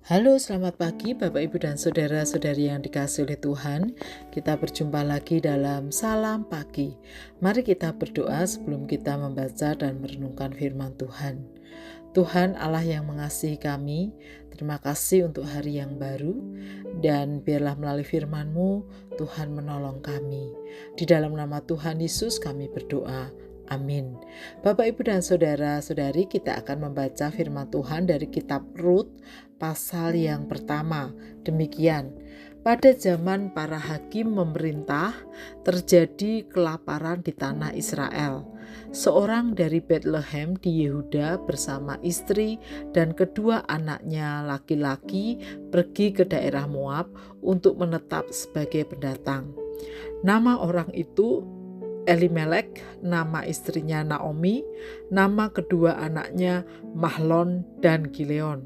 Halo, selamat pagi Bapak, Ibu, dan Saudara-saudari yang dikasihi oleh Tuhan. Kita berjumpa lagi dalam Salam Pagi. Mari kita berdoa sebelum kita membaca dan merenungkan firman Tuhan. Tuhan Allah yang mengasihi kami, terima kasih untuk hari yang baru, dan biarlah melalui firman-Mu Tuhan menolong kami. Di dalam nama Tuhan Yesus kami berdoa. Amin. Bapak, Ibu, dan Saudara-saudari, kita akan membaca firman Tuhan dari kitab Rut pasal yang pertama. Demikian, pada zaman para hakim memerintah, terjadi kelaparan di tanah Israel. Seorang dari Bethlehem di Yehuda bersama istri dan kedua anaknya laki-laki pergi ke daerah Moab untuk menetap sebagai pendatang. Nama orang itu Elimelek, nama istrinya Naomi, nama kedua anaknya Mahlon dan Gileon.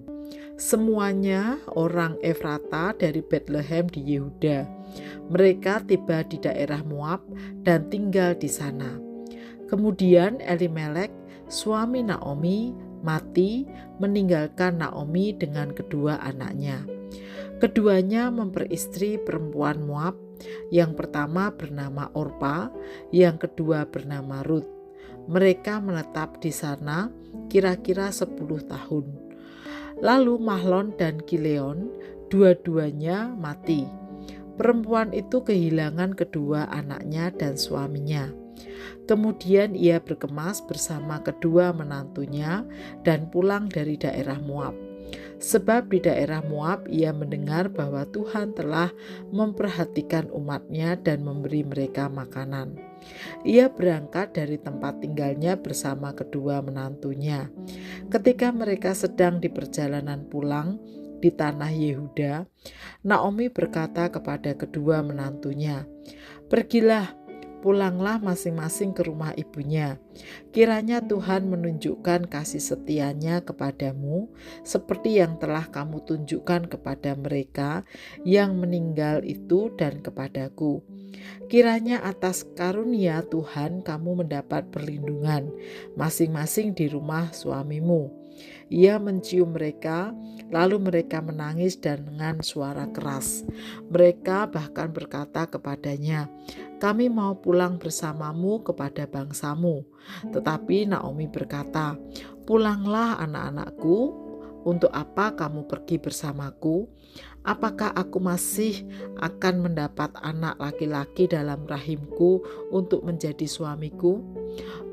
Semuanya orang Efrata dari Bethlehem di Yehuda. Mereka tiba di daerah Moab dan tinggal di sana. Kemudian Elimelek, suami Naomi, mati, meninggalkan Naomi dengan kedua anaknya. Keduanya memperistri perempuan Moab. Yang pertama bernama Orpa, yang kedua bernama Rut. Mereka menetap di sana kira-kira 10 tahun. Lalu Mahlon dan Gileon, dua-duanya mati. Perempuan itu kehilangan kedua anaknya dan suaminya. Kemudian ia berkemas bersama kedua menantunya dan pulang dari daerah Moab. Sebab di daerah Moab ia mendengar bahwa Tuhan telah memperhatikan umatnya dan memberi mereka makanan. Ia berangkat dari tempat tinggalnya bersama kedua menantunya. Ketika mereka sedang di perjalanan pulang di tanah Yehuda, Naomi berkata kepada kedua menantunya, "Pergilah, pulanglah masing-masing ke rumah ibunya. Kiranya Tuhan menunjukkan kasih setianya kepadamu seperti yang telah kamu tunjukkan kepada mereka yang meninggal itu dan kepadaku. Kiranya atas karunia Tuhan kamu mendapat perlindungan masing-masing di rumah suamimu." Ia mencium mereka, lalu mereka menangis dan dengan suara keras. Mereka bahkan berkata kepadanya, "Kami mau pulang bersamamu kepada bangsamu." Tetapi Naomi berkata, "Pulanglah anak-anakku, untuk apa kamu pergi bersamaku? Apakah aku masih akan mendapat anak laki-laki dalam rahimku untuk menjadi suamiku?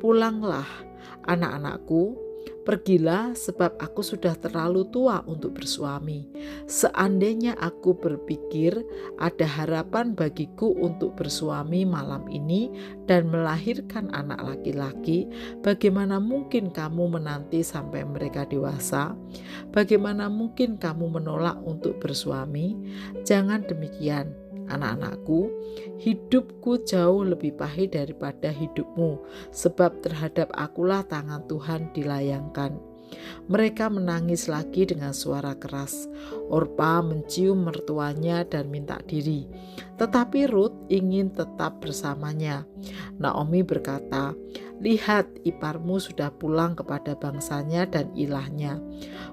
Pulanglah anak-anakku, pergilah sebab aku sudah terlalu tua untuk bersuami. Seandainya aku berpikir ada harapan bagiku untuk bersuami malam ini dan melahirkan anak laki-laki, bagaimana mungkin kamu menanti sampai mereka dewasa? Bagaimana mungkin kamu menolak untuk bersuami? Jangan demikian, anak-anakku, hidupku jauh lebih pahit daripada hidupmu, sebab terhadap akulah tangan Tuhan dilayangkan." Mereka menangis lagi dengan suara keras. Orpa mencium mertuanya dan minta diri, tetapi Rut ingin tetap bersamanya. Naomi berkata, "Lihat, iparmu sudah pulang kepada bangsanya dan ilahnya.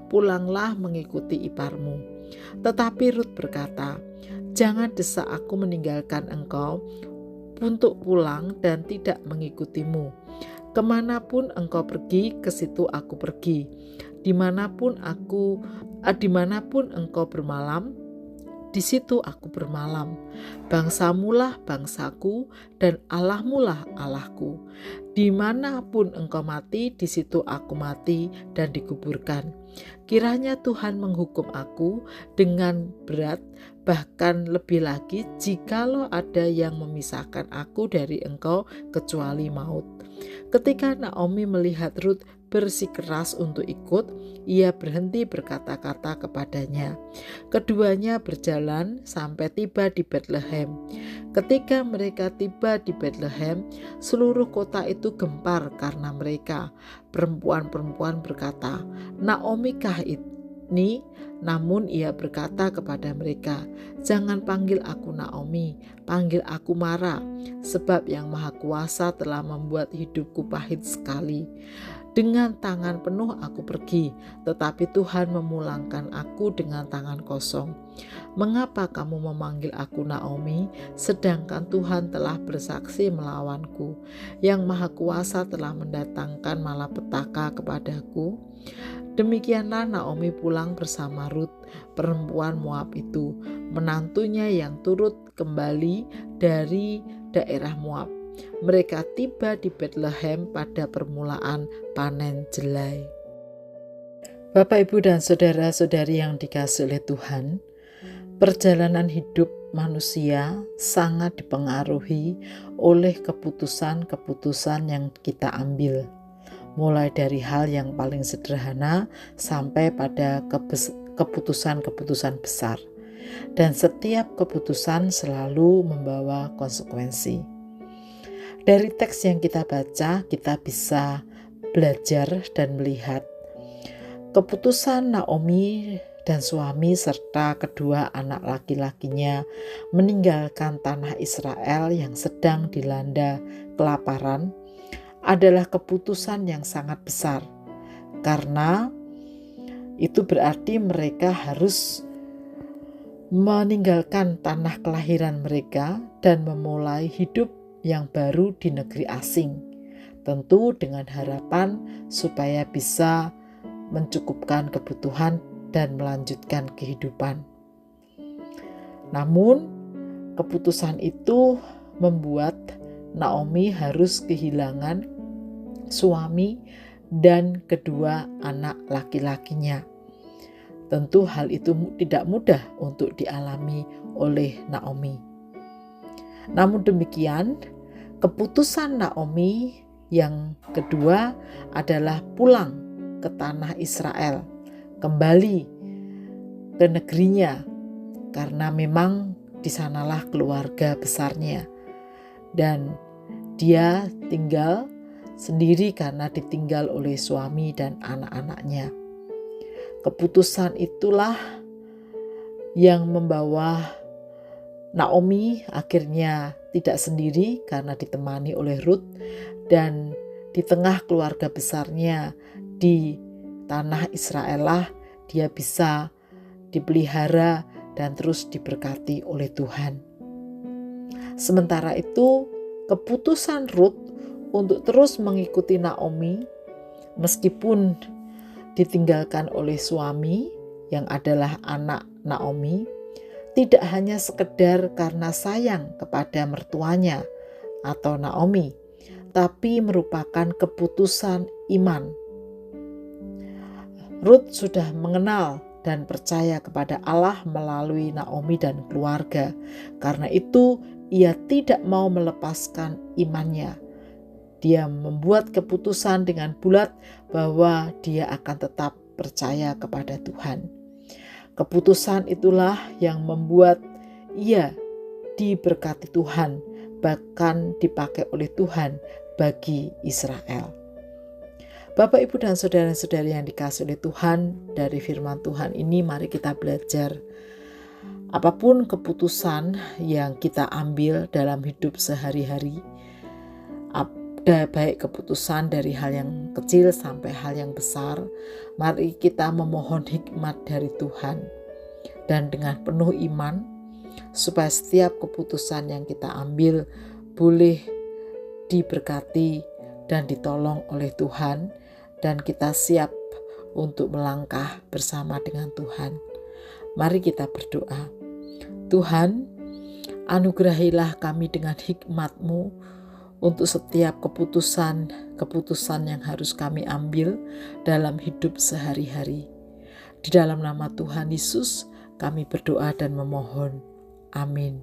Pulanglah mengikuti iparmu." Tetapi Rut berkata, "Jangan desak aku meninggalkan engkau untuk pulang dan tidak mengikutimu. Kemanapun engkau pergi, ke situ aku pergi. Dimanapun engkau bermalam, di situ aku bermalam. Bangsamulah bangsaku dan Allahmulah Allahku. Dimanapun engkau mati, di situ aku mati dan dikuburkan. Kiranya Tuhan menghukum aku dengan berat, bahkan lebih lagi jikalau ada yang memisahkan aku dari engkau kecuali maut." Ketika Naomi melihat Rut bersikeras untuk ikut, ia berhenti berkata-kata kepadanya. Keduanya berjalan sampai tiba di Bethlehem. Ketika mereka tiba di Bethlehem, seluruh kota itu gempar karena mereka. Perempuan-perempuan berkata, "Naomi kah ini?" Namun ia berkata kepada mereka, "Jangan panggil aku Naomi, panggil aku Mara, sebab Yang Maha Kuasa telah membuat hidupku pahit sekali. Dengan tangan penuh aku pergi, tetapi Tuhan memulangkan aku dengan tangan kosong. Mengapa kamu memanggil aku Naomi, sedangkan Tuhan telah bersaksi melawanku? Yang Maha Kuasa telah mendatangkan malapetaka kepadaku. Demikianlah Naomi pulang bersama Rut, perempuan Moab itu, menantunya yang turut kembali dari daerah Moab. Mereka tiba di Bethlehem pada permulaan panen jelai. Bapak, Ibu, dan saudara-saudari yang dikasihi oleh Tuhan, perjalanan hidup manusia sangat dipengaruhi oleh keputusan-keputusan yang kita ambil. Mulai dari hal yang paling sederhana sampai pada keputusan-keputusan besar. Dan setiap keputusan selalu membawa konsekuensi. Dari teks yang kita baca, kita bisa belajar dan melihat keputusan Naomi dan suami serta kedua anak laki-lakinya meninggalkan tanah Israel yang sedang dilanda kelaparan adalah keputusan yang sangat besar, karena itu berarti mereka harus meninggalkan tanah kelahiran mereka dan memulai hidup yang baru di negeri asing, tentu dengan harapan supaya bisa mencukupkan kebutuhan dan melanjutkan kehidupan. Namun, keputusan itu membuat Naomi harus kehilangan suami dan kedua anak laki-lakinya. Tentu hal itu tidak mudah untuk dialami oleh Naomi. Namun demikian, keputusan Naomi yang kedua adalah pulang ke tanah Israel, kembali ke negerinya, karena memang di sanalah keluarga besarnya. Dan dia tinggal sendiri karena ditinggal oleh suami dan anak-anaknya. Keputusan itulah yang membawa Naomi akhirnya tidak sendiri karena ditemani oleh Rut, dan di tengah keluarga besarnya di tanah Israel lah dia bisa dipelihara dan terus diberkati oleh Tuhan. Sementara itu, keputusan Rut untuk terus mengikuti Naomi meskipun ditinggalkan oleh suami yang adalah anak Naomi, tidak hanya sekedar karena sayang kepada mertuanya atau Naomi, tapi merupakan keputusan iman. Rut sudah mengenal dan percaya kepada Allah melalui Naomi dan keluarga. Karena itu, ia tidak mau melepaskan imannya. Dia membuat keputusan dengan bulat bahwa dia akan tetap percaya kepada Tuhan. Keputusan itulah yang membuat ia diberkati Tuhan, bahkan dipakai oleh Tuhan bagi Israel. Bapak, Ibu, dan saudara-saudari yang dikasihi oleh Tuhan, dari firman Tuhan ini mari kita belajar. Apapun keputusan yang kita ambil dalam hidup sehari-hari, baik keputusan dari hal yang kecil sampai hal yang besar, mari kita memohon hikmat dari Tuhan dan dengan penuh iman supaya setiap keputusan yang kita ambil boleh diberkati dan ditolong oleh Tuhan, dan kita siap untuk melangkah bersama dengan Tuhan. Mari kita berdoa. Tuhan, anugerahilah kami dengan hikmat-Mu untuk setiap keputusan yang harus kami ambil dalam hidup sehari-hari. Di dalam nama Tuhan Yesus kami berdoa dan memohon. Amin.